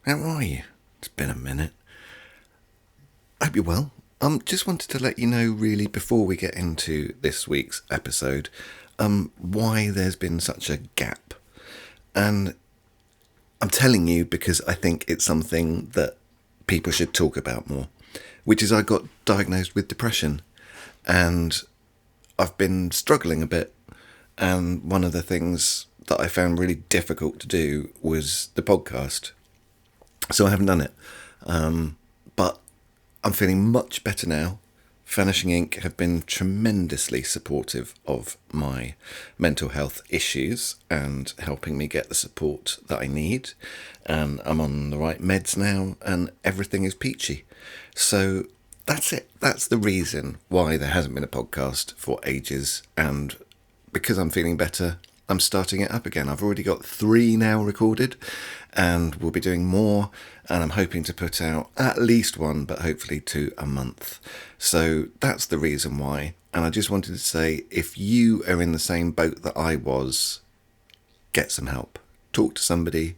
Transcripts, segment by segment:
How are you? It's been a minute. I hope you're well. Just wanted to let you know, really, before we get into this week's episode, why there's been such a gap. And I'm telling you because I think it's something that people should talk about more, which is I got diagnosed with depression and I've been struggling a bit. And one of the things that I found really difficult to do was the podcast. So I haven't done it. But I'm feeling much better now. Vanishing Inc. have been tremendously supportive of my mental health issues and helping me get the support that I need. And I'm on the right meds now and everything is peachy. So that's it. That's the reason why there hasn't been a podcast for ages. And because I'm feeling better, I'm starting it up again. I've already got 3 now recorded and we'll be doing more, and I'm hoping to put out at least 1, but hopefully 2 a month. So that's the reason why. And I just wanted to say, if you are in the same boat that I was, get some help. Talk to somebody.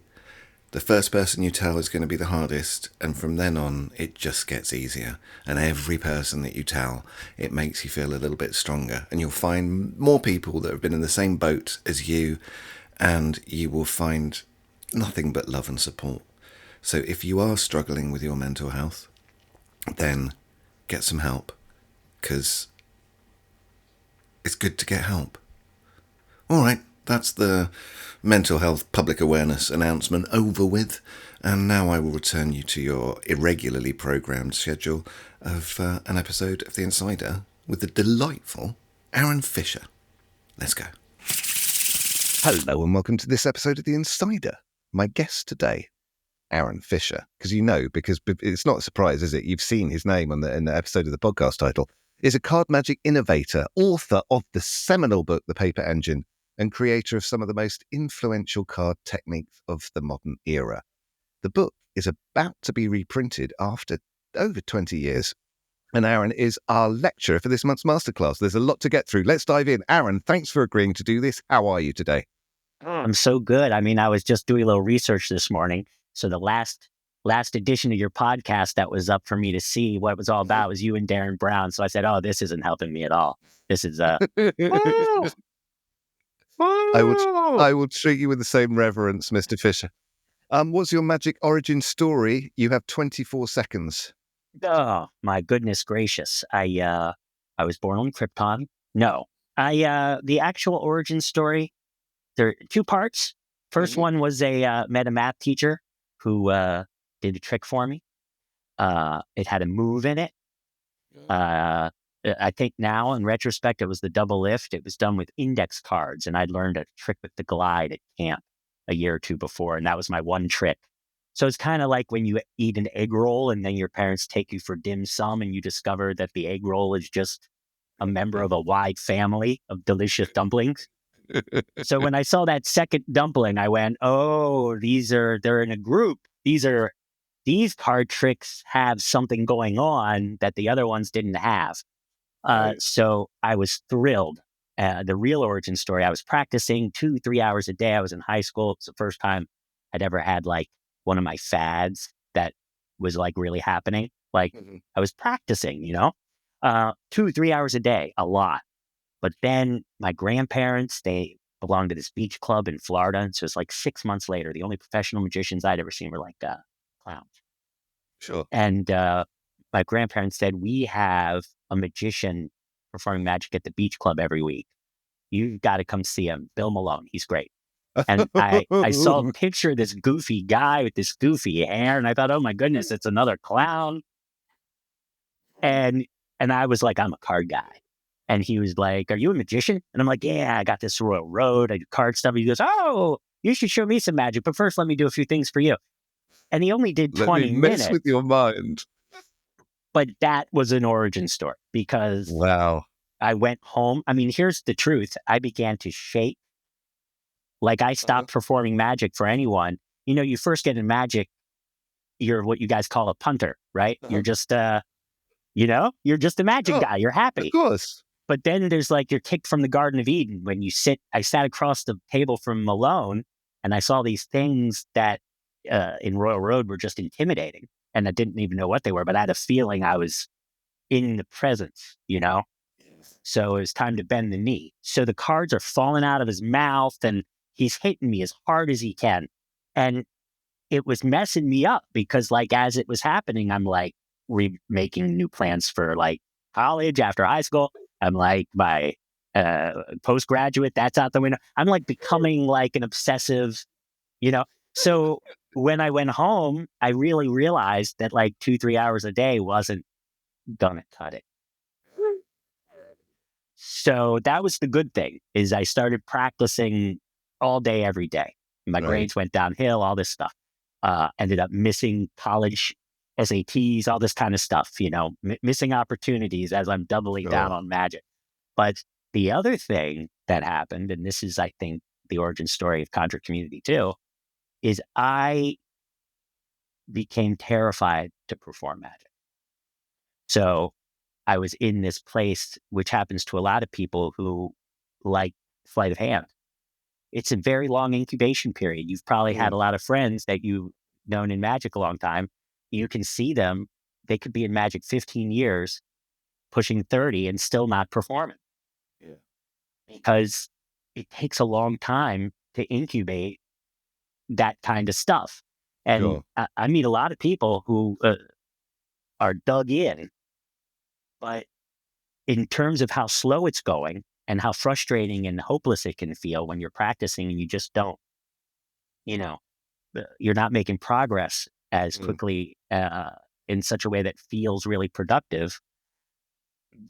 The first person you tell is going to be the hardest, and from then on it just gets easier. And every person that you tell, it makes you feel a little bit stronger, and you'll find more people that have been in the same boat as you, and you will find nothing but love and support. So if you are struggling with your mental health, then get some help, because it's good to get help. All right, that's the mental health public awareness announcement over with, and now I will return you to your irregularly programmed schedule of an episode of The Insider with the delightful Aaron Fisher. Let's go. Hello and welcome to this episode of The Insider. My guest today, Aaron Fisher, because it's not a surprise, is it? You've seen his name in the episode of the podcast title. Is a card magic innovator, author of the seminal book, The Paper Engine, and creator of some of the most influential card techniques of the modern era. The book is about to be reprinted after over 20 years. And Aaron is our lecturer for this month's masterclass. There's a lot to get through. Let's dive in. Aaron, thanks for agreeing to do this. How are you today? I'm so good. I mean, I was just doing a little research this morning. So the last edition of your podcast that was up for me to see what it was all about was you and Darren Brown. So I said, oh, this isn't helping me at all. This is I will treat you with the same reverence, Mr. Fisher. What's your magic origin story? You have 24 seconds. Oh, my goodness gracious. I was born on Krypton. No. The actual origin story, there are 2 parts. First one was met a math teacher who did a trick for me. It had a move in it. I think now, in retrospect, it was the double lift. It was done with index cards, and I'd learned a trick with the glide at camp a year or 2 before, and that was my one trick. So it's kind of like when you eat an egg roll and then your parents take you for dim sum and you discover that the egg roll is just a member of a wide family of delicious dumplings. So when I saw that second dumpling, I went, oh, they're in a group. These card tricks have something going on that the other ones didn't have. So I was thrilled. The real origin story, I was practicing 2-3 hours a day. I was in high school. It's the first time I'd ever had like one of my fads that was like really happening. Like I was practicing, 2-3 hours a day, a lot. But then my grandparents, they belonged to this beach club in Florida. And so it's like 6 months later, the only professional magicians I'd ever seen were like clowns. Sure. And my grandparents said, we have a magician performing magic at the beach club every week. You've got to come see him. Bill Malone. He's great. And I saw a picture of this goofy guy with this goofy hair. And I thought, oh my goodness, it's another clown. And I was like, I'm a card guy. And he was like, are you a magician? And I'm like, yeah, I got this Royal Road. I do card stuff. He goes, oh, you should show me some magic. But first, let me do a few things for you. And he only did 20 minutes. Mess with your mind. But that was an origin story because wow. I went home. I mean, here's the truth. I began to shake. Like I stopped performing magic for anyone. You first get in magic, you're what you guys call a punter, right? You're just, you're just a magic guy. You're happy. Of course. But then there's like, you're kicked from the Garden of Eden when I sat across the table from Malone and I saw these things that in Royal Road were just intimidating, and I didn't even know what they were, but I had a feeling I was in the presence, So it was time to bend the knee. So the cards are falling out of his mouth, and he's hitting me as hard as he can. And it was messing me up because, like, as it was happening, I'm like making new plans for like college after high school. I'm like, my postgraduate, that's out the window. I'm like becoming like an obsessive, you know. So when I went home, I really realized that like 2-3 hours a day wasn't gonna cut it. So that was the good thing, is I started practicing all day, every day. My Right. grades went downhill, all this stuff. Ended up missing college SATs, all this kind of stuff, missing opportunities as I'm doubling down Sure. on magic. But the other thing that happened, and this is, I think, the origin story of Conjure Community too, is I became terrified to perform magic. So I was in this place, which happens to a lot of people who like sleight of hand. It's a very long incubation period. You've probably had Mm. a lot of friends that you've known in magic a long time. You can see them, they could be in magic 15 years, pushing 30 and still not performing Yeah. because it takes a long time to incubate that kind of stuff. And Sure. I meet a lot of people who are dug in, but in terms of how slow it's going and how frustrating and hopeless it can feel when you're practicing and you just don't, you know, you're not making progress as Mm. quickly in such a way that feels really productive.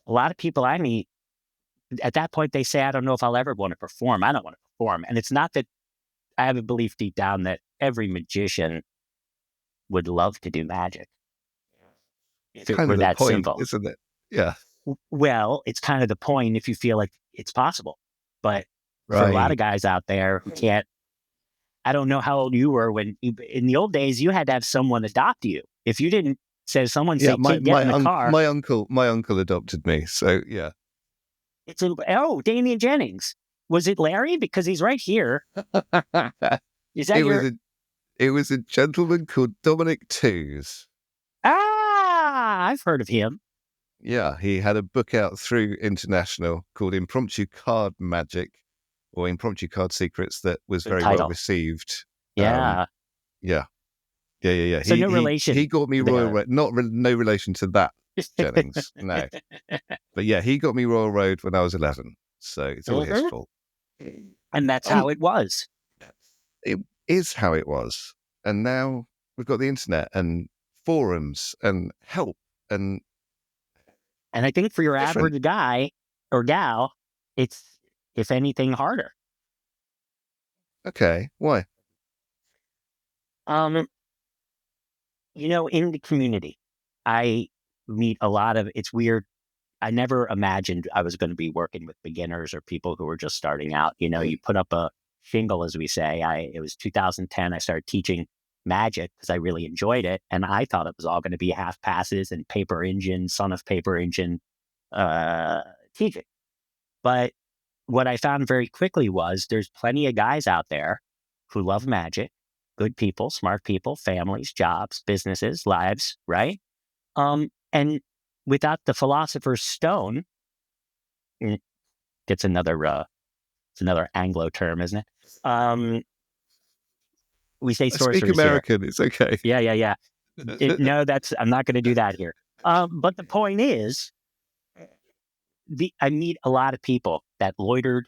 A lot of people I meet at that point, they say, I don't know if I'll ever want to perform. I don't want to perform. And it's not that I have a belief deep down that every magician would love to do magic if it Kind of were the that point, simple. isn't it? Yeah. Well, it's kind of the point if you feel like it's possible. But for a lot of Right. guys out there who can't, I don't know how old you were when in the old days, you had to have someone adopt you. If you didn't someone Yeah. say, kid, get in the car, My uncle adopted me. So yeah. oh, Damian Jennings. Was it Larry? Because he's right here. Is that it was your, a it was a gentleman called Dominic Twos. I've heard of him. Yeah, he had a book out through International called Impromptu Card Magic or Impromptu Card Secrets that was Good very well title. received. Yeah. Yeah, yeah. So no He relation got me Royal there. Road. No relation to that Jennings, no. But yeah, he got me Royal Road when I was 11, so it's all his Mhm. fault. And that's Um, how it was. it is how it was, and now we've got the internet and forums and help and And I think for your different. average guy or gal, it's, if anything, harder. Okay, why? Um, in the community, I meet a lot of, it's weird. I never imagined I was going to be working with beginners or people who were just starting out. Mm. You put up a shingle, as we say. It was 2010. I started teaching magic because I really enjoyed it, and I thought it was all going to be half passes and paper engine, son of paper engine uh, teaching. But what I found very quickly was there's plenty of guys out there who love magic, good people, smart people, families, jobs, businesses, lives, right? And without the philosopher's stone, mm, gets another it's another Anglo term, isn't it? Um, we say I speak sorcerers here. American. It's okay. Yeah. No, that's, I'm not going to do that here. But the point is, I meet a lot of people that loitered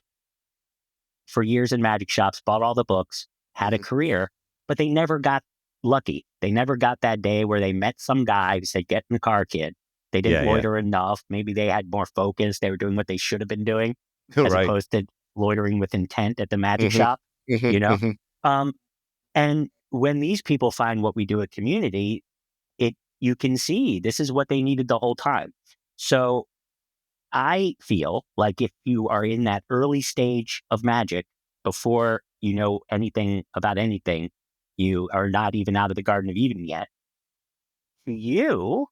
for years in magic shops, bought all the books, had a Mhm. career, but they never got lucky. They never got that day where they met some guy who said, "Get in the car, kid." They didn't Yeah. loiter enough. Maybe they had more focus. They were doing what they should have been doing, All as right. opposed to loitering with intent at the magic Mm-hmm. shop. You know, Mm-hmm. um, and when these people find what we do at community, you can see this is what they needed the whole time. So I feel like if you are in that early stage of magic before you know anything about anything, you are not even out of the Garden of Eden yet. To you,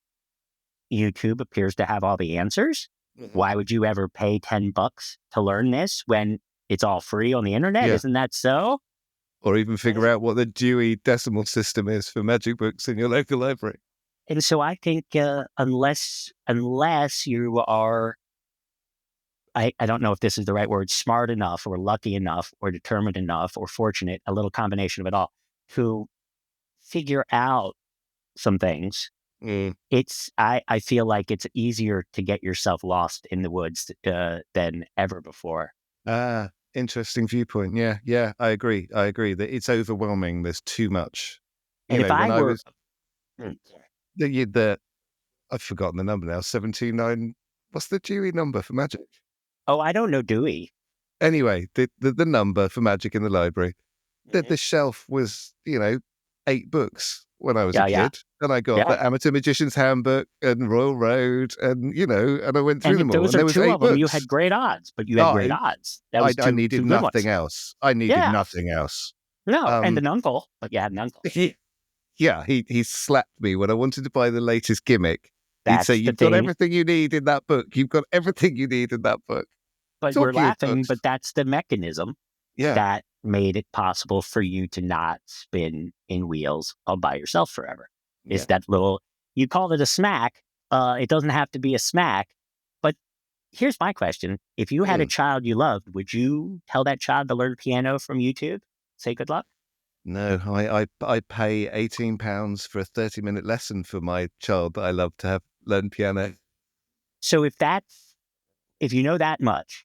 YouTube appears to have all the answers. Mm-hmm. Why would you ever pay $10 to learn this when it's all free on the internet? Yeah. Isn't that so? or even figure out what the Dewey Decimal System is for magic books in your local library. And so I think unless you are, I don't know if this is the right word, smart enough or lucky enough or determined enough or fortunate, a little combination of it all, to figure out some things. Mm. I feel like it's easier to get yourself lost in the woods than ever before. Ah, interesting viewpoint. Yeah, yeah, I agree. I agree that it's overwhelming. There's too much. And if When I I were, was the I've forgotten the number now. 729. What's the Dewey number for magic? oh, I don't know Dewey. Anyway, the number for magic in the library. The shelf was 8 books when I was a Yeah, yeah, kid, and I got yeah. the Amateur Magician's Handbook and Royal Road, and and I went through And if them all, those and are there was two eight of them, you had books. great odds. But you had Oh, great odds. That I was I two needed good ones. nothing else. I needed Yeah, nothing else. no, and Um, an uncle. But you had an uncle. yeah, he slapped me when I wanted to buy the latest gimmick. He'd say, That's the "You've got thing. everything you need in that book. You've got everything you need in that book." But we're Talking of laughing. books, But that's the mechanism yeah, that made it possible for you to not spin in wheels all by yourself forever. Is yeah, that little, you called it a smack. It doesn't have to be a smack. But here's my question. If you had a mm. child you loved, would you tell that child to learn piano from YouTube? Say good luck? No, I pay £18 for a 30-minute lesson for my child that I love to have learn piano. So if you know that much,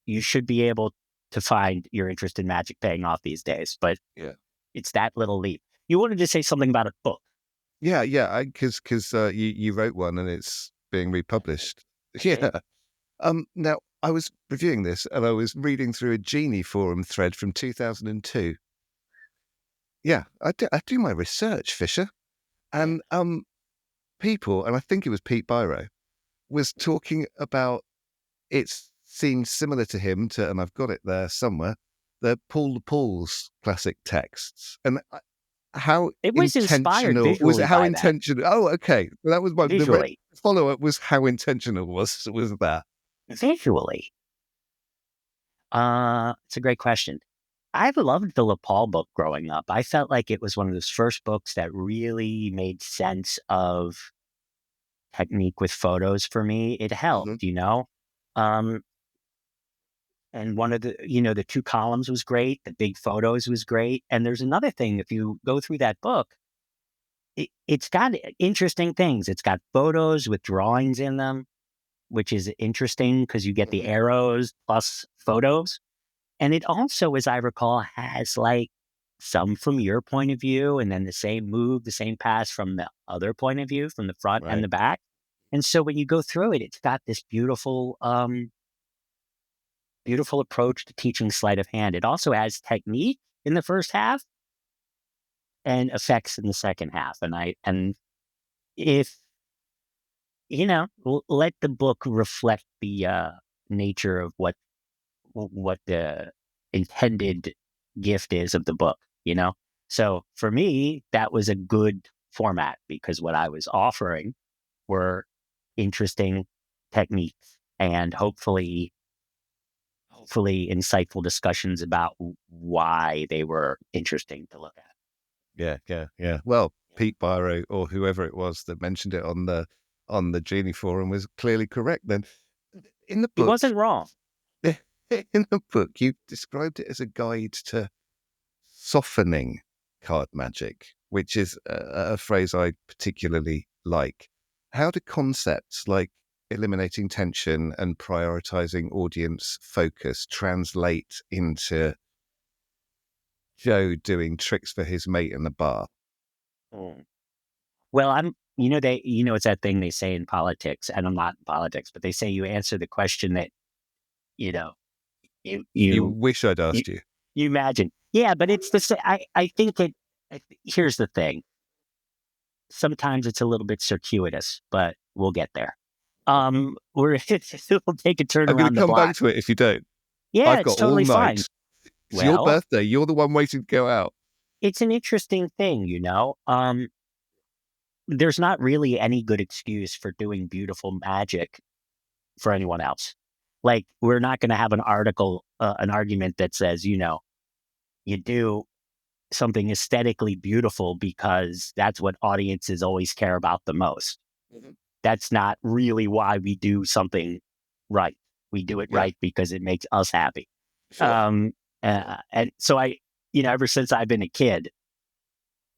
you should be able to find your interest in magic paying off these days. But Yeah, it's that little leap. You wanted to say something about a book. yeah, yeah. Because you wrote one and it's being republished. Yeah. Now I was reviewing this and I was reading through a Genie forum thread from 2002. Yeah, I do my research, Fisher, and people, and I think it was Pete Byro, was talking about it seemed similar to him to, and I've got it there somewhere, the Paul the Paul's classic texts, and how It was inspired intentional was it? visually How by that. intentional? Oh, okay, well, that was the Visually. follow up was how intentional was that? Visually. It's a great question. I've loved the LaPaul book growing up. I felt like it was one of those first books that really made sense of technique with photos for me. It Hmm. helped. Um, and one of the two columns was great. The big photos was great. And there's another thing, if you go through that book, it's got interesting things. It's got photos with drawings in them, which is interesting because you get the Hmm. arrows plus photos. And it also, as I recall, has like some from your point of view, and then the same move, the same pass from the other point of view, from the front and Right. the back. And so when you go through it, it's got this beautiful approach to teaching sleight of hand. It also has technique in the first half and effects in the second half. And if let the book reflect the nature of what the intended gift is of the book. So for me, that was a good format because what I was offering were interesting techniques and hopefully insightful discussions about why they were interesting to look at. Yeah, yeah, yeah. Well, Pete Byro or whoever it was that mentioned it on the Genie forum was clearly correct. Then, in the He book, wasn't wrong. in the book, you described it as a guide to softening card magic, which is a phrase I particularly like. How do concepts like eliminating tension and prioritizing audience focus translate into Joe doing tricks for his mate in the bar? Mm. Well, it's that thing they say in politics, and I'm not in politics, but they say you answer the question that, you know, you, You you, wish I'd you, asked you. you imagine. Yeah, but it's the same. I think here's the thing. Sometimes it's a little bit circuitous, but we'll get there. We'll take a turn I'm going to around the come back block. to it if you don't. Yeah, I've it's got all totally fine. night. It's your Well, birthday. You're the one waiting to go out. it's an interesting thing. There's not really any good excuse for doing beautiful magic for anyone else. Like, we're not going to have an argument that says, you do something aesthetically beautiful because that's what audiences always care about the most. Mhm. That's not really why we do something right. We do it Yeah. right because it makes us happy. Sure. And so ever since I've been a kid,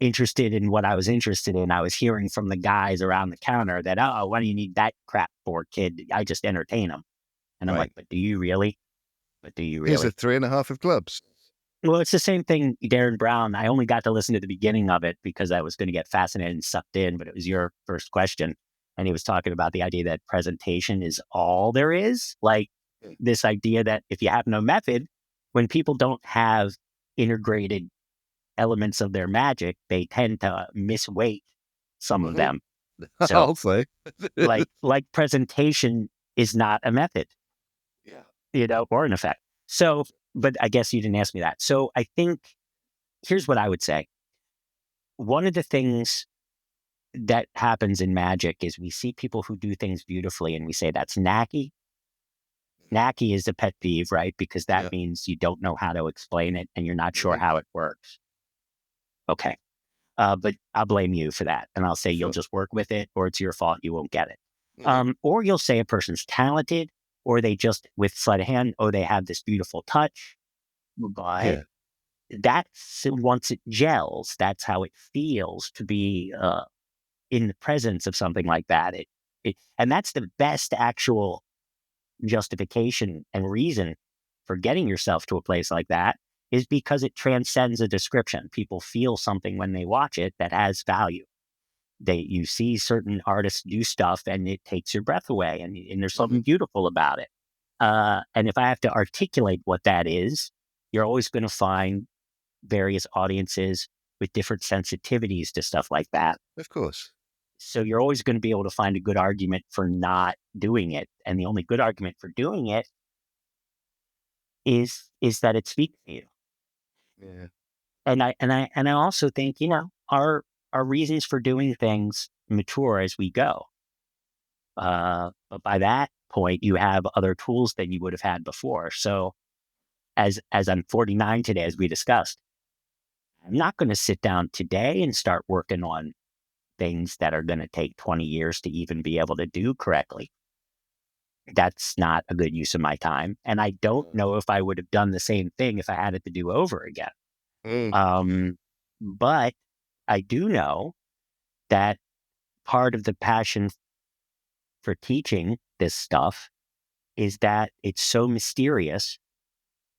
interested in what I was interested in, I was hearing from the guys around the counter that, oh, what do you need that crap for, kid? I just entertain them. And I'm like, Right. but do you really? But do you Here's a really? 3.5 of clubs. Well, it's the same thing, Darren Brown. I only got to listen to the beginning of it because I was going to get fascinated and sucked in, but it was your first question. And he was talking about the idea that presentation is all there is. Like this idea that if you have no method, when people don't have integrated elements of their magic, they tend to misweight some of Mhm. them. So I'll say. like presentation is not a method, Yeah. or an effect. So, but I guess you didn't ask me that. So I think here's what I would say. One of the things that happens in magic is we see people who do things beautifully and we say that's knacky. Knacky is a pet peeve, right? Because that Yeah. means you don't know how to explain it and you're not sure Mhm. how it works. Okay. But I'll blame you for that. And I'll say you'll Sure. just work with it or it's your fault. You won't get it. Mhm. Or you'll say a person's talented or they just, with sleight of hand, oh, they have this beautiful touch. But Yeah. that's once it gels, that's how it feels to be in the presence of something like that. And that's the best actual justification and reason for getting yourself to a place like that is because it transcends a description. People feel something when they watch it that has value. You see certain artists do stuff and it takes your breath away, and there's something Mhm. beautiful about it. And if I have to articulate what that is, you're always going to find various audiences with different sensitivities to stuff like that. Of course. So you're always going to be able to find a good argument for not doing it. And the only good argument for doing it is that it speaks to you. Yeah. And I also think, our reasons for doing things mature as we go. But by that point, you have other tools than you would have had before. So as I'm 49 today, as we discussed, I'm not going to sit down today and start working on things that are going to take 20 years to even be able to do correctly. That's not a good use of my time. And I don't know if I would have done the same thing if I had it to do over again. Mm. But I do know that part of the passion for teaching this stuff is that it's so mysterious,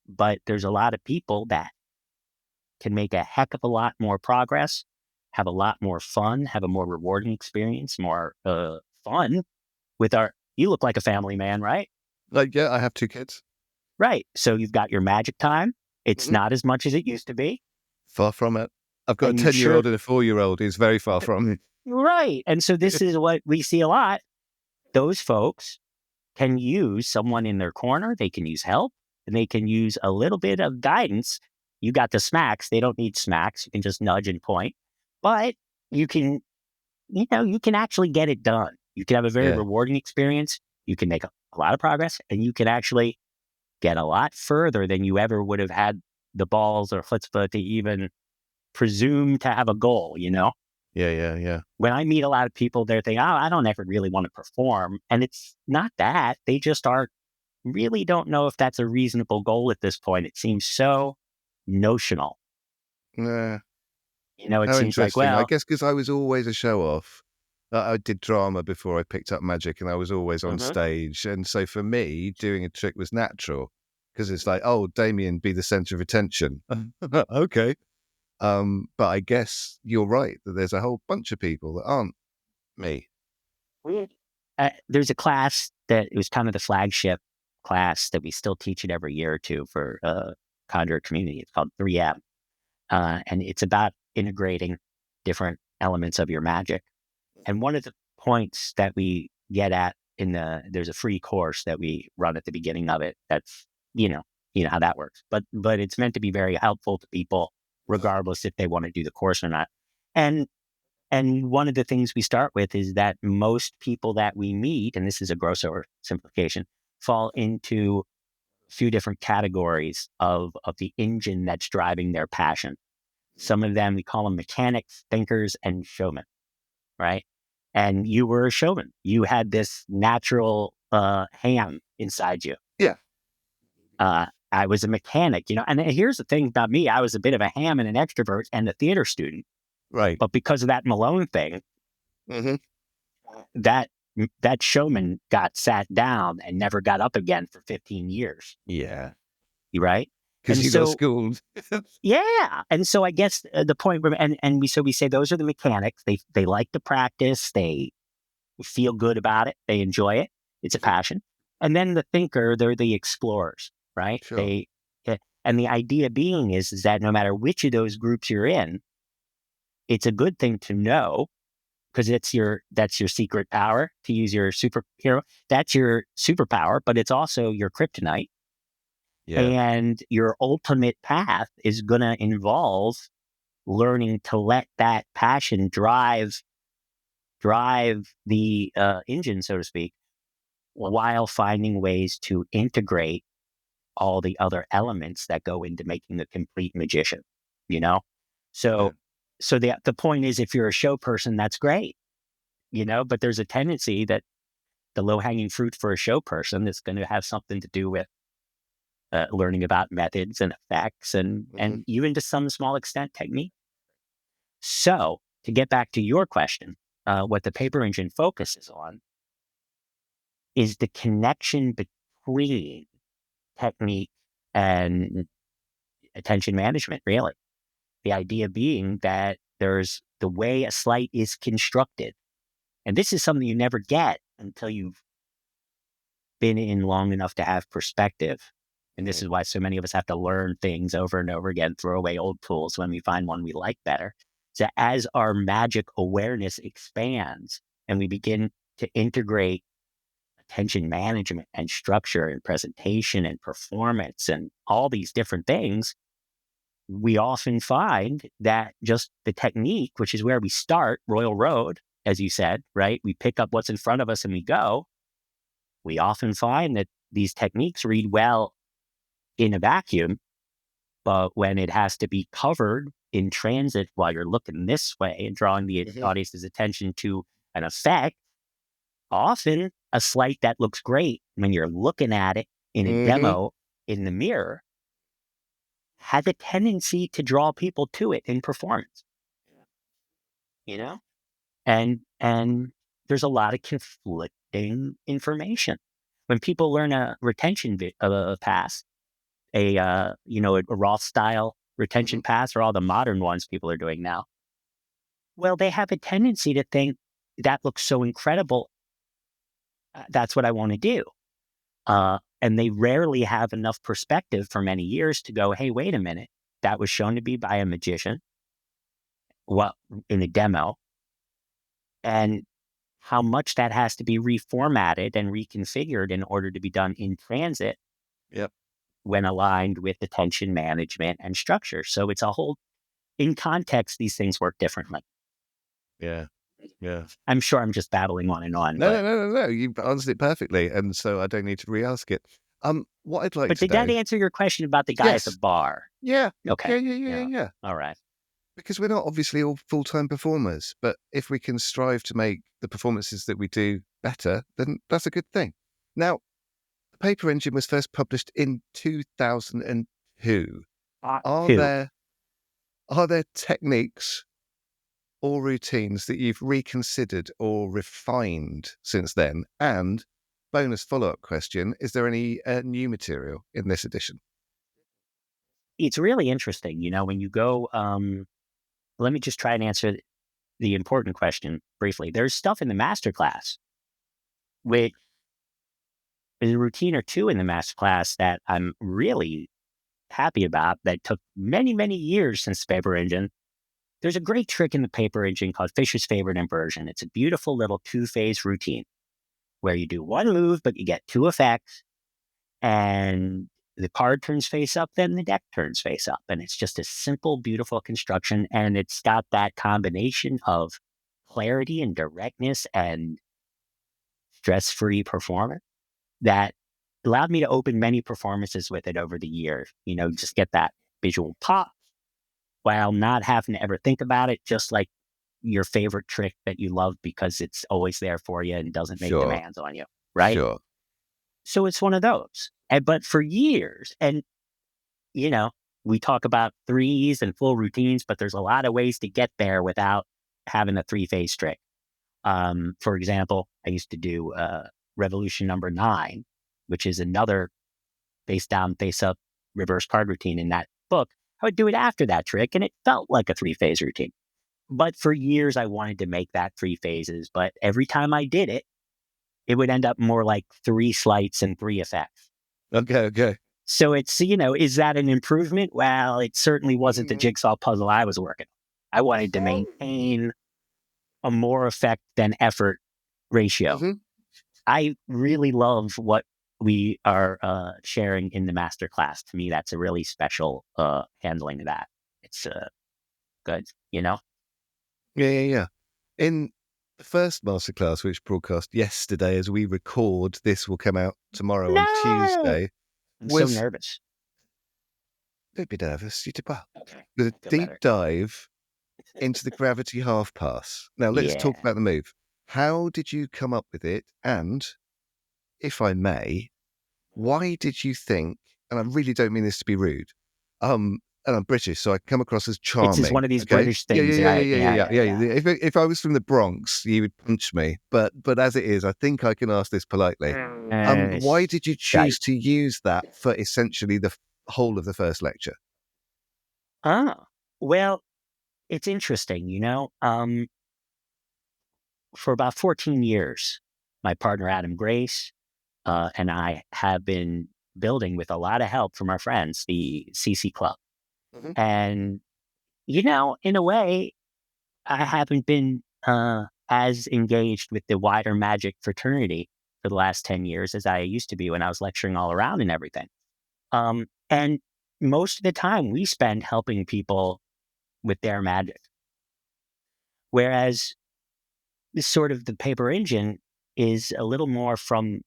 but there's a lot of people that can make a heck of a lot more progress, have a lot more fun, have a more rewarding experience, more fun with you look like a family man, right? Like, yeah, I have 2 kids. Right. So you've got your magic time. It's Mhm. not as much as it used to be. Far from it. I've got a And you 10-year-old sure, and a 4-year-old. It's very far from it. right. And so this is what we see a lot. Those folks can use someone in their corner. They can use help and they can use a little bit of guidance. You got the smacks. They don't need smacks. You can just nudge and point, but you can, you can actually get it done. You can have a very Yeah. rewarding experience. You can make a lot of progress and you can actually get a lot further than you ever would have had the balls or chutzpah to even presume to have a goal. Yeah, yeah, yeah. When I meet a lot of people, they're thinking, oh, I don't ever really want to perform. And it's not that. They just really don't know if that's a reasonable goal at this point. It seems so notional. Nah. It How seems like, interesting. I well, guess because I was always a show off. I did drama before I picked up magic, and I was always on mhm. stage. And so for me, doing a trick was natural because it's like, oh, Damien, be the center of attention. Okay. But I guess you're right that there's a whole bunch of people that aren't me. There's a class that it was kind of the flagship class that we still teach it every year or two for conjure community. It's called 3M. And it's about integrating different elements of your magic. And one of the points that we get at there's a free course that we run at the beginning of it. That's, you know how that works, but it's meant to be very helpful to people, regardless if they want to do the course or not. And, and one of the things we start with is that most people that we meet, and this is a gross oversimplification, fall into a few different categories of the engine that's driving their passion. Some of them, we call them mechanics, thinkers, and showmen, right? And you were a showman. You had this natural ham inside you. Yeah. I was a mechanic, and here's the thing about me. I was a bit of a ham and an extrovert and a theater student. Right. But because of that Malone thing, Mm-hmm. that that showman got sat down and never got up again for 15 years. Yeah. Right. Because And you got so, schooled. yeah. And so I guess the point where, we say those are the mechanics. They like to practice. They feel good about it. They enjoy it. It's a passion. And then the thinker, they're the explorers, right? Sure. And the idea being is that no matter which of those groups you're in, it's a good thing to know, because that's your secret power, to use your superhero. That's your superpower, but it's also your kryptonite. Yeah. And your ultimate path is going to involve learning to let that passion drive the engine, so to speak, while finding ways to integrate all the other elements that go into making the complete magician. You know, Yeah. so the point is, if you're a show person, that's great. But there's a tendency that the low hanging fruit for a show person is going to have something to do with learning about methods and effects, and Mm-hmm. even to some small extent technique. So to get back to your question, what the paper engine focuses on is the connection between technique and attention management, really. The idea being that there's the way a sleight is constructed. And this is something you never get until you've been in long enough to have perspective. And this Mm-hmm. is why so many of us have to learn things over and over again, throw away old tools when we find one we like better. So as our magic awareness expands and we begin to integrate attention management and structure and presentation and performance and all these different things, we often find that just the technique, which is where we start, Royal Road, as you said, right? We pick up what's in front of us and we go. We often find that these techniques read well in a vacuum, but when it has to be covered in transit while you're looking this way and drawing the Mm-hmm. audience's attention to an effect, often a sleight that looks great when you're looking at it in a Mm-hmm. demo in the mirror has a tendency to draw people to it in performance, you know? And there's a lot of conflicting information. When people learn a retention pass, a Roth style Mm-hmm. retention pass, or all the modern ones people are doing now, well, they have a tendency to think that looks so incredible. That's what I want to do. And they rarely have enough perspective for many years to go, hey, wait a minute. That was shown to be by a magician, well, in a demo, and how much that has to be reformatted and reconfigured in order to be done in transit Yep. when aligned with attention management and structure. So it's a whole, in context, these things work differently. Yeah. Yeah. I'm sure I'm just babbling on and on. No. You answered it perfectly, and so I don't need to re-ask it. What I'd like But to did that know. answer your question about the guy at the Yes. bar? Yeah. Okay. Yeah. All right. Because we're not obviously all full-time performers, but if we can strive to make the performances that we do better, then that's a good thing. Now, the paper engine was first published in 2002. Are Two. there techniques or routines that you've reconsidered or refined since then? And bonus follow-up question, is there any new material in this edition? It's really interesting. When you go, let me just try and answer the important question briefly. There's stuff in the masterclass, which is a routine or two in the masterclass that I'm really happy about, that took many, many years since the paper engine. There's a great trick in the paper engine called Fisher's favorite inversion. It's a beautiful little two-phase routine where you do one move, but you get two effects, and the card turns face up, then the deck turns face up. And it's just a simple, beautiful construction. And it's got that combination of clarity and directness and stress-free performance that allowed me to open many performances with it over the years. Just get that visual pop while not having to ever think about it, just like your favorite trick that you love because it's always there for you and doesn't make Sure. demands on you, right? Sure. So it's one of those. But for years, and you know, we talk about threes and full routines, but there's a lot of ways to get there without having a three-phase trick. For example, I used to do revolution number 9, which is another face down, face up reverse card routine in that book. I would do it after that trick, and it felt like a three-phase routine. But for years, I wanted to make that 3 phases. But every time I did it, it would end up more like 3 sleights and 3 effects. Okay. So it's, is that an improvement? Well, it certainly wasn't the jigsaw puzzle I was working on. I wanted to maintain a more effect than effort ratio. Mm-hmm. I really love what we are sharing in the masterclass. To me, that's a really special handling of that. It's good, Yeah. In the first masterclass, which broadcast yesterday as we record, this will come out tomorrow on No! Tuesday, I'm so was, nervous. don't be nervous, you did well. Okay. The Feel deep better. dive into the gravity half pass. Now, let's talk Yeah. about the move. How did you come up with it? And if I may, why did you think, and I really don't mean this to be rude, and I'm British, so I come across as It's just charming. one of these Okay. British things, right? Yeah. If I was from the Bronx, you would punch me. But as it is, I think I can ask this politely. Why did you Right. choose to use that for essentially the whole of the first lecture? Well, it's interesting, for about 14 years, my partner, Adam Grace, and I have been building with a lot of help from our friends, the CC Club. Mhm. And, in a way, I haven't been as engaged with the wider magic fraternity for the last 10 years as I used to be when I was lecturing all around and everything. And most of the time we spend helping people with their magic. Whereas this sort of the paper engine is a little more from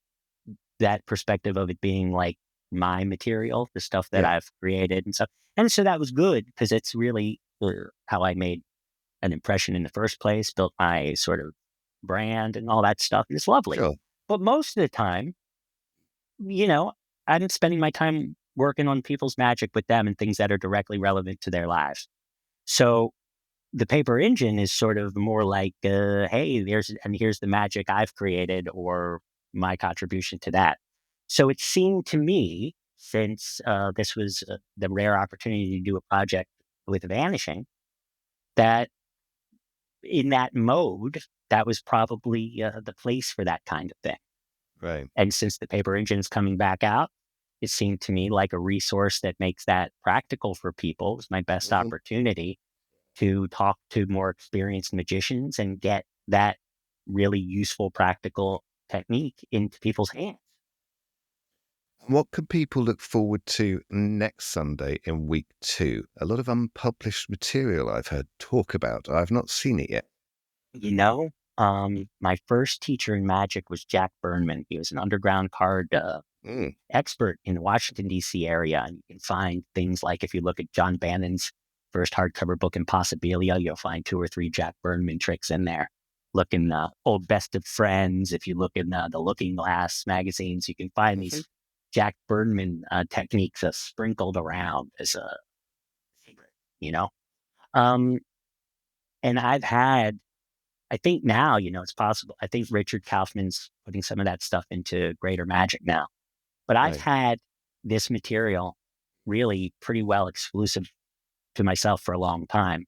that perspective of it being like my material, the stuff that Yeah, I've created and stuff. And so that was good because it's really how I made an impression in the first place, built my sort of brand and all that stuff. And it's lovely. sure. But most of the time, you know, I'm spending my time working on people's magic with them and things that are directly relevant to their lives. So the paper engine is sort of more like, hey, here's the magic I've created or my contribution to that. So it seemed to me, since this was the rare opportunity to do a project with Vanishing, that in that mode, that was probably the place for that kind of thing. Right. And since the paper engine is coming back out, it seemed to me like a resource that makes that practical for people. It was my best Mhm. opportunity to talk to more experienced magicians and get that really useful, practical technique into people's hands. What can people look forward to next Sunday in week 2? A lot of unpublished material I've heard talk about. I've not seen it yet. My first teacher in magic was Jack Burnman. He was an underground card Mm. expert in the Washington, D.C. area. And you can find things like if you look at John Bannon's first hardcover book, Impossibilia, you'll find 2 or 3 Jack Burnman tricks in there. Look in the old Best of Friends. If you look in the Looking Glass magazines, you can find Mhm. these Jack Burnman techniques sprinkled around as a secret, you know? Um, and I think now, it's possible. I think Richard Kaufman's putting some of that stuff into Greater Magic now. But I've Right. had this material really pretty well exclusive to myself for a long time.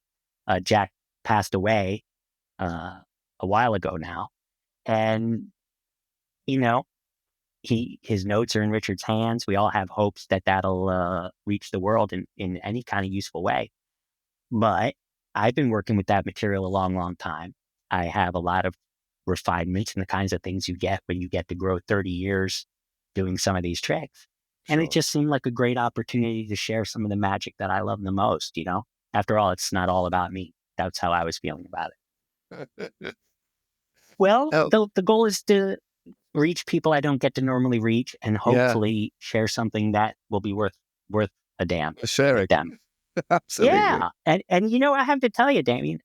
Jack passed away a while ago now, and you know his notes are in Richard's hands. We all have hopes that that'll reach the world in any kind of useful way. But I've been working with that material a long, long time. I have a lot of refinements and the kinds of things you get when you get to grow 30 years doing some of these tricks. And it Sure. just seemed like a great opportunity to share some of the magic that I love the most. After all, it's not all about me. That's how I was feeling about it. Well, Oh, the goal is to reach people I don't get to normally reach and yeah, hopefully share something that will be worth a damn with sharing. them. Absolutely. Yeah. And I have to tell you, Damien,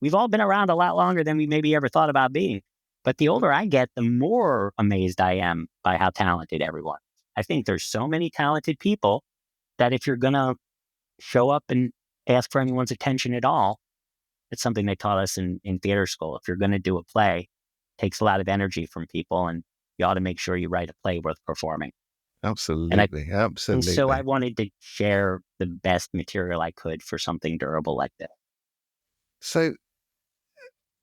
we've all been around a lot longer than we maybe ever thought about being. But the Mhm. older I get, the more amazed I am by how talented everyone is. I think there's so many talented people that if you're going to show up and ask for anyone's attention at all, it's something they taught us in theater school. If you're going to do a play, it takes a lot of energy from people, and you ought to make sure you write a play worth performing. And I Absolutely. and so I Absolutely. wanted to share the best material I could for something durable like that. So,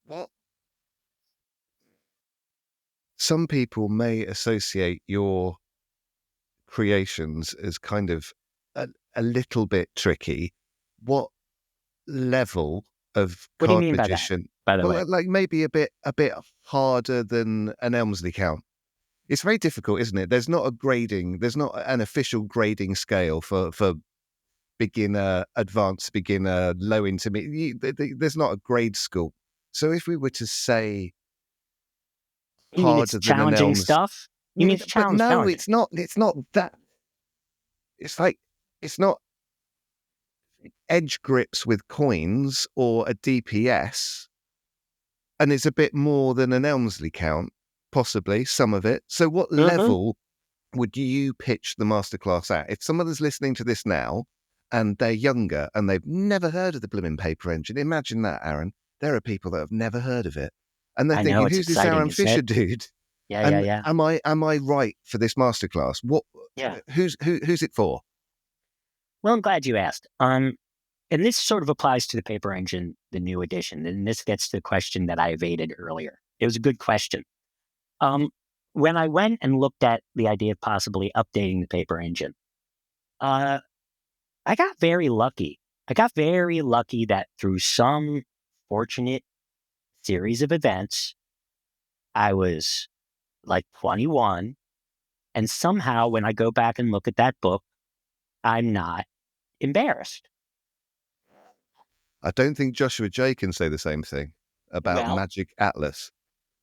what some people may associate your creations as kind of a, a little bit tricky. What level of What do you card mean by that, magician? by the Well, way? like maybe a bit harder than an Elmsley count. It's very difficult, isn't it? There's not a grading. There's not an official grading scale for beginner, advanced beginner, low intermediate. There's not a grade school. So if we were to say You mean it's harder than an challenging Elms, stuff? You mean it's but no, challenging? it's not. It's not that. It's like it's not edge grips with coins or a DPS, and it's a bit more than an Elmsley count, possibly some of it. So, what Mhm. level would you pitch the masterclass at? If someone is listening to this now and they're younger and they've never heard of the blooming paper engine, imagine that, Aaron. There are people that have never heard of it, and they're I know, thinking, it's "Who's this exciting, Aaron isn't Fisher it? dude?" Yeah, yeah, And yeah. am I right for this masterclass? What? Yeah. Who's it for? Well, I'm glad you asked. And this sort of applies to the paper engine, the new edition. And this gets to the question that I evaded earlier. It was a good question. Um, when I went and looked at the idea of possibly updating the paper engine, uh, I got very lucky. I got very lucky that through some fortunate series of events, I was like 21. And somehow, when I go back and look at that book, I'm not embarrassed. I don't think Joshua J can say the same thing about Well, Magic Atlas.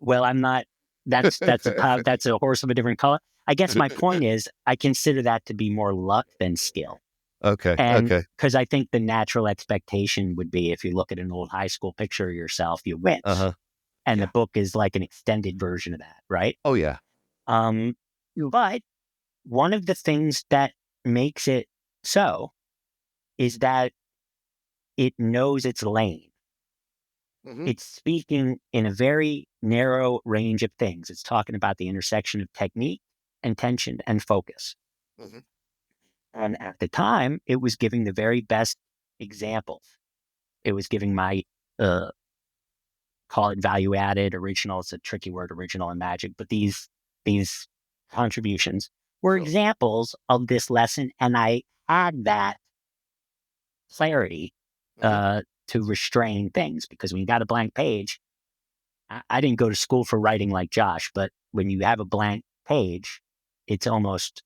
well, I'm not. That's a horse of a different color. I guess my point is, I consider that to be more luck than skill. Okay, And okay, because I think the natural expectation would be if you look at an old high school picture of yourself, you wince. uh-huh. And the Yeah. book is like an extended version of that, right? Oh, yeah. Um, but one of the things that makes it so is that it knows its lane. Mhm, It's speaking in a very narrow range of things. It's talking about the intersection of technique, intention, and focus. mhm. And at the time, it was giving the very best examples. It was giving my uh, call it value added original. It's a tricky word, original and magic, but these contributions were Sure. examples of this lesson, and I had that clarity Mhm. to restrain things because when you got a blank page, I didn't go to school for writing like Josh, but when you have a blank page, it's almost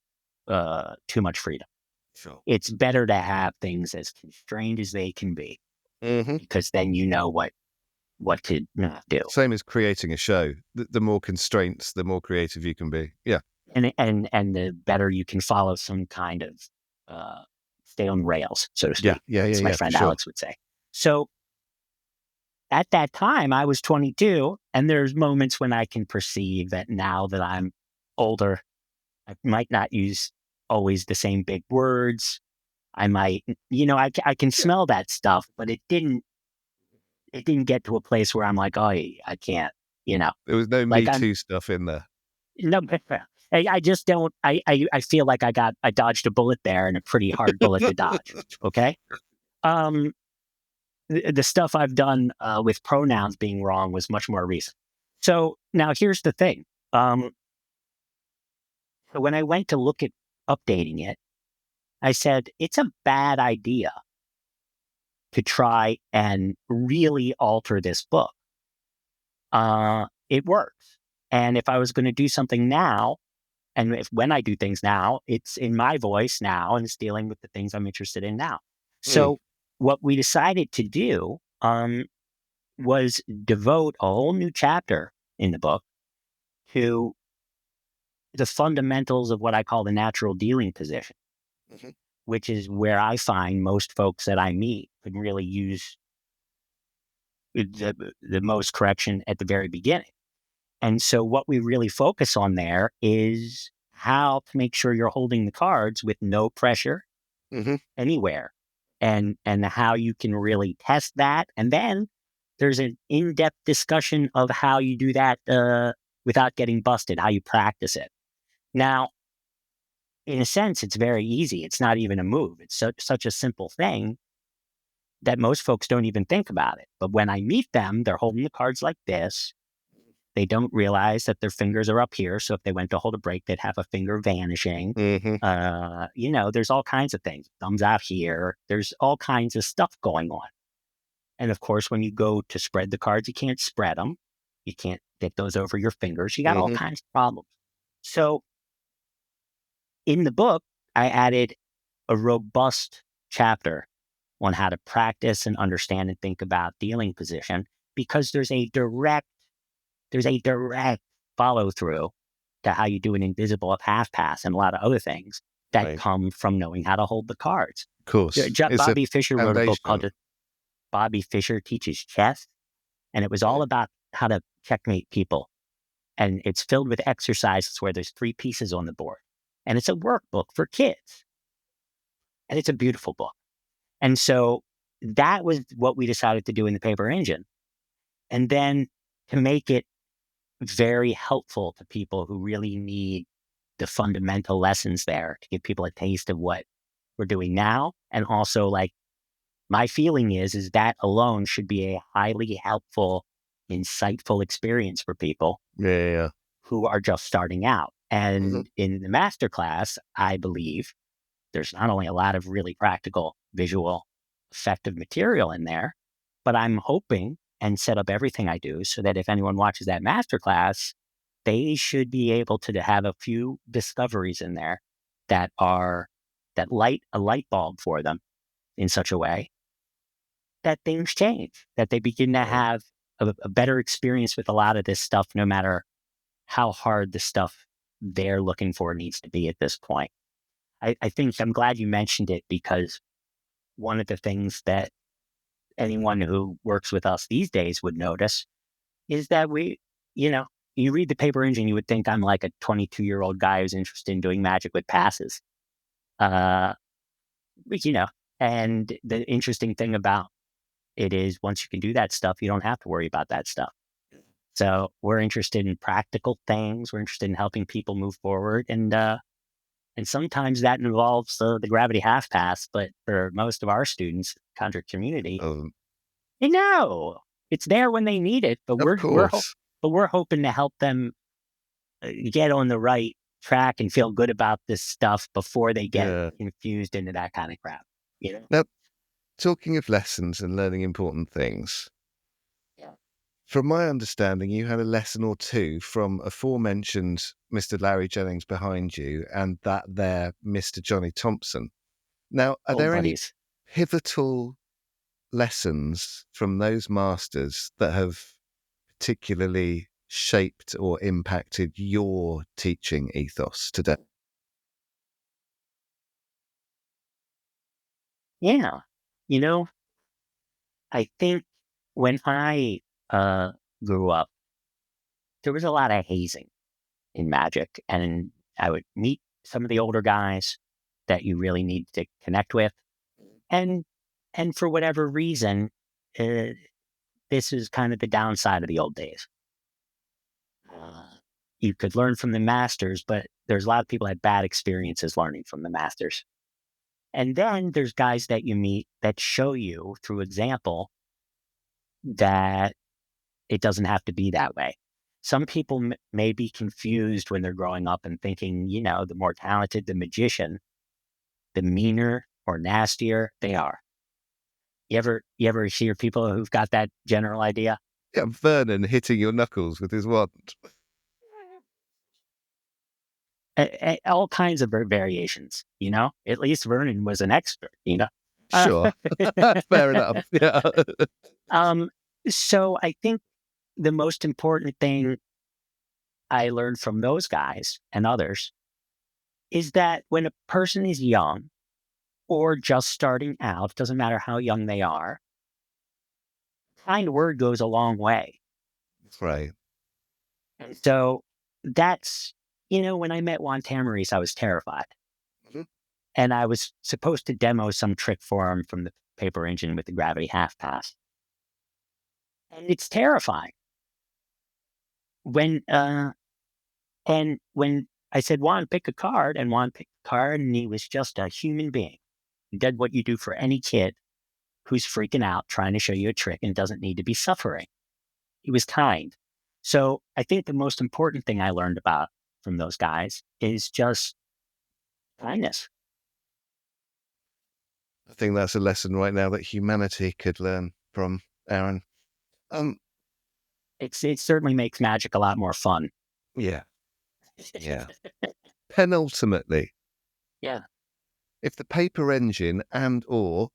too much freedom. Sure. It's better to have things as constrained as they can be Mhm. because then you know what to not do. Same as creating a show. The more constraints, the more creative you can be. Yeah. And the better you can follow some kind of uh, stay on rails, so to Yeah, speak, yeah, yeah, as my yeah, for friend sure. Alex would say. So at that time, I was 22, and there's moments when I can perceive that now that I'm older, I might not use always the same big words. I might, I can Yeah. smell that stuff, but it didn't get to a place where I'm like, oh, I can't, you know, There was no like Me I'm Too stuff in there. no, I just don't. I feel like I dodged a bullet there and a pretty hard bullet to dodge. Okay. Um, the stuff I've done with pronouns being wrong was much more recent. So now here's the thing. Um, so when I went to look at updating it, I said it's a bad idea to try and really alter this book. It works, and if I was going to do something now, and when I do things now, it's in my voice now and it's dealing with the things I'm interested in now. Mm. So what we decided to do was devote a whole new chapter in the book to the fundamentals of what I call the natural dealing position. Mhm. which is where I find most folks that I meet could really use the most correction at the very beginning. And so what we really focus on there is how to make sure you're holding the cards with no pressure Hmm. anywhere, and how you can really test that. And then there's an in-depth discussion of how you do that without getting busted, how you practice it. Now, in a sense, it's very easy. It's not even a move. It's such a simple thing that most folks don't even think about it. But when I meet them, they're holding the cards like this. They don't realize that their fingers are up here. So if they went to hold a break, they'd have a finger vanishing. Hmm. There's all kinds of things. Thumbs out here. There's all kinds of stuff going on. And of course, when you go to spread the cards, you can't spread them. You can't get those over your fingers. You got all Hmm. kinds of problems. So in the book, I added a robust chapter on how to practice and understand and think about dealing position, because there's a direct follow through to how you do an invisible up half pass and a lot of other things that Right. come from knowing how to hold the cards. Of course. It's a Bobby Fischer wrote a book called foundation. Bobby Fischer Teaches Chess, and it was all Right. about how to checkmate people. And it's filled with exercises where there's 3 pieces on the board. And it's a workbook for kids. And it's a beautiful book. And so that was what we decided to do in the paper engine. And then to make it very helpful to people who really need the fundamental lessons there, to give people a taste of what we're doing now. And also, like, my feeling is that alone should be a highly helpful, insightful experience for people Yeah. Yeah. Yeah. who are just starting out. Mhm. And in the masterclass, I believe there's not only a lot of really practical, visual, effective material in there, but I'm hoping and set up everything I do so that if anyone watches that masterclass, they should be able to have a few discoveries in there that are that light a light bulb for them in such a way that things change, that they begin to Right. have a better experience with a lot of this stuff, no matter how hard the stuff they're looking for needs to be at this point. I think I'm glad you mentioned it, because one of the things that anyone who works with us these days would notice is that you know, you read the paper engine, you would think I'm like a 22-year-old guy who's interested in doing magic with passes. Uh, you know, and the interesting thing about it is once you can do that stuff, you don't have to worry about that stuff. So we're interested in practical things. We're interested in helping people move forward. And sometimes that involves the gravity half pass, but for most of our students, Conjure community, Um, they know it's there when they need it. But of course. we're hoping to help them get on the right track and feel good about this stuff before they get Yeah. infused into that kind of crap. You know? Now, talking of lessons and learning important things, Yeah. from my understanding, you had a lesson or two from aforementioned Mr. Larry Jennings behind you and that there Mr. Johnny Thompson. Now, are Old there any buddies. pivotal lessons from those masters that have particularly shaped or impacted your teaching ethos today? Yeah. You know, I think when I grew up, there was a lot of hazing in magic, and I would meet some of the older guys that you really need to connect with, and for whatever reason, uh, this is kind of the downside of the old days. Uh, you could learn from the masters, but there's a lot of people that had bad experiences learning from the masters. And then there's guys that you meet that show you through example that it doesn't have to be that way. Some people may be confused when they're growing up and thinking, the more talented the magician, the meaner or nastier they are. You ever hear people who've got that general idea? Yeah, Vernon hitting your knuckles with his wand. All kinds of variations. At least Vernon was an expert. Uh, Sure. Fair enough. Yeah. um, so I think the most important thing I learned from those guys and others is that when a person is young, or just starting out, doesn't matter how young they are, kind word goes a long way. Right. And so that's, when I met Juan Tamariz, I was terrified. Mhm. And I was supposed to demo some trick for him from the paper engine with the gravity half pass. And it's terrifying. When when I said, Juan, pick a card, and Juan picked a card, and he was just a human being. He did what you do for any kid who's freaking out trying to show you a trick and doesn't need to be suffering. He was kind. So I think the most important thing I learned about from those guys is just kindness. I think that's a lesson right now that humanity could learn from, Aaron. Um, It certainly makes magic a lot more fun. yeah, yeah. Penultimately, Yeah. if the paper engine and or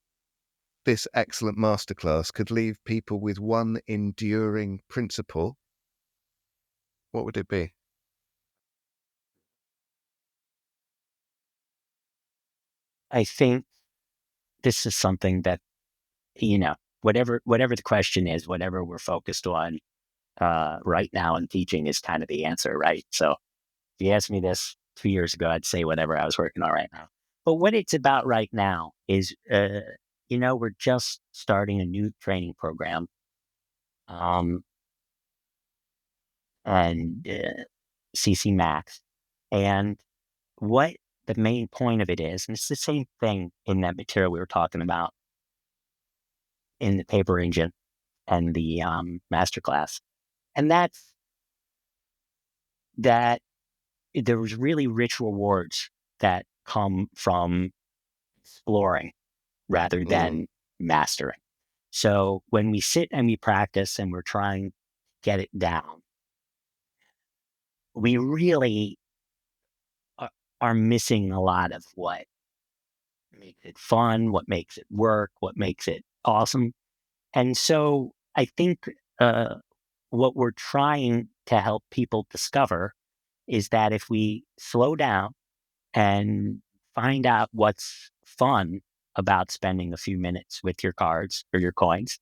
this excellent masterclass could leave people with one enduring principle, what would it be? I think this is something that, whatever the question is, whatever we're focused on right now in teaching is kind of the answer, right? So if you asked me this 2 years ago, I'd say whatever I was working on right now. But what it's about right now is, we're just starting a new training program. Um, and CC Max. And what the main point of it is, and it's the same thing in that material we were talking about in the paper engine and the masterclass. And that's that there was really rich rewards that come from exploring rather Mm, than mastering. So when we sit and we practice and we're trying to get it down, we really are, are missing a lot of what makes it fun, what makes it work, what makes it awesome. And so I think uh, what we're trying to help people discover is that if we slow down and find out what's fun about spending a few minutes with your cards or your coins,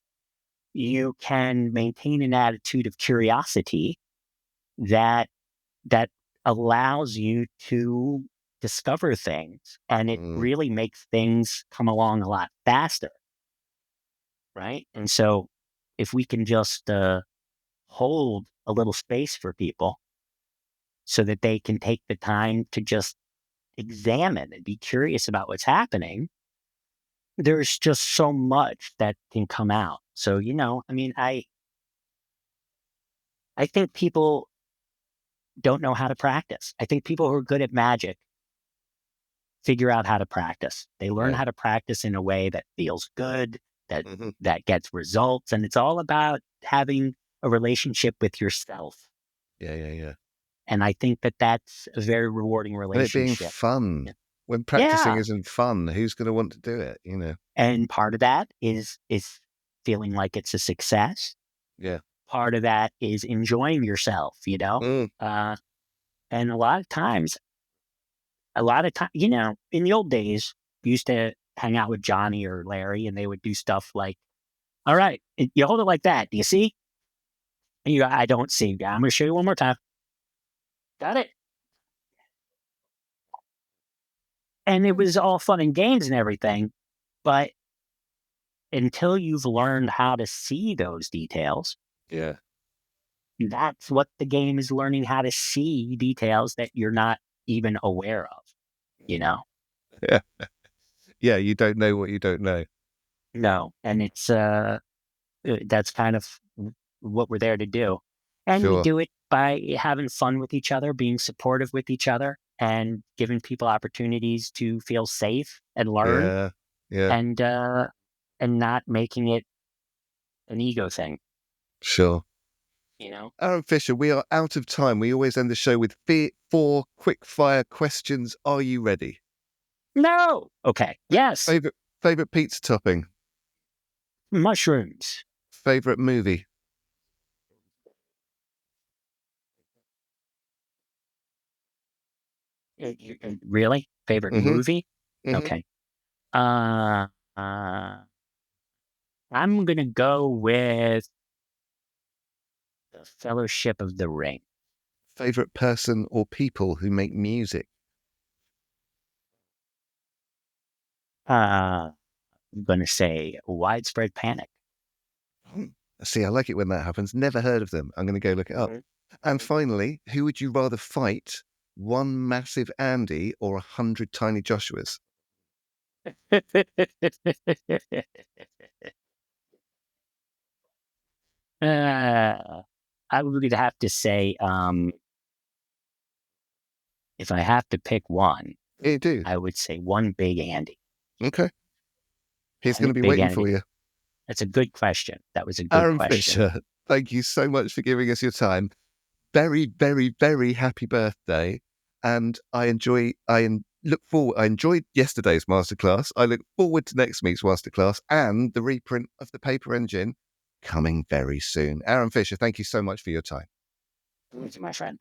you can maintain an attitude of curiosity that that allows you to discover things, and it mm, really makes things come along a lot faster, right? And so if we can just hold a little space for people so that they can take the time to just examine and be curious about what's happening, there's just so much that can come out. So, I mean, I think people don't know how to practice. I think people who are good at magic figure out how to practice. They learn yeah. how to practice in a way that feels good, that Hmm. that gets results, and it's all about having a relationship with yourself. Yeah, yeah, yeah. And I think that that's a very rewarding And it being relationship. fun. When practicing Yeah, isn't fun, who's going to want to do it? and part of that is feeling like it's a success. Yeah. Part of that is enjoying yourself. Mm, Uh, and a lot of time, in the old days, we used to hang out with Johnny or Larry, and they would do stuff like, "All right, you hold it like that. Do you see?" And you go, "I don't see. I'm going to show you one more time. Got it." And it was all fun and games and everything, but until you've learned how to see those details, yeah. that's what the game is, learning how to see details that you're not even aware of, you know? Yeah. Yeah. You don't know what you don't know. No. And that's kind of what we're there to do. And we Sure. do it by having fun with each other, being supportive with each other, and giving people opportunities to feel safe and learn, Yeah. Yeah. and uh and not making it an ego thing, Sure. you know? Aaron Fisher, we are out of time. We always end the show with four quick fire questions. Are you ready? No. Okay. Yes. Favorite pizza topping? Mushrooms. Favorite movie? Really? Favorite Mm-hmm. movie? Mm-hmm. Okay. Uh, uh, I'm gonna go with the Fellowship of the Ring. Favorite person or people who make music? I'm gonna say Widespread Panic. Hmm. See, I like it when that happens. Never heard of them. I'm going to go look it up. And finally, who would you rather fight? One massive Andy or 100 tiny Joshuas? uh, I would have to say, if I have to pick one, Yeah, you do. I would say one Big Andy. Okay. He's going One to be Big waiting for Andy. you. That's a good question. That was a good Aaron question. Fisher, thank you so much for giving us your time. Very, very, very happy birthday. And I enjoyed yesterday's masterclass. I look forward to next week's masterclass and the reprint of the paper engine coming very soon. Aaron Fisher, thank you so much for your time. Thank you, my friend.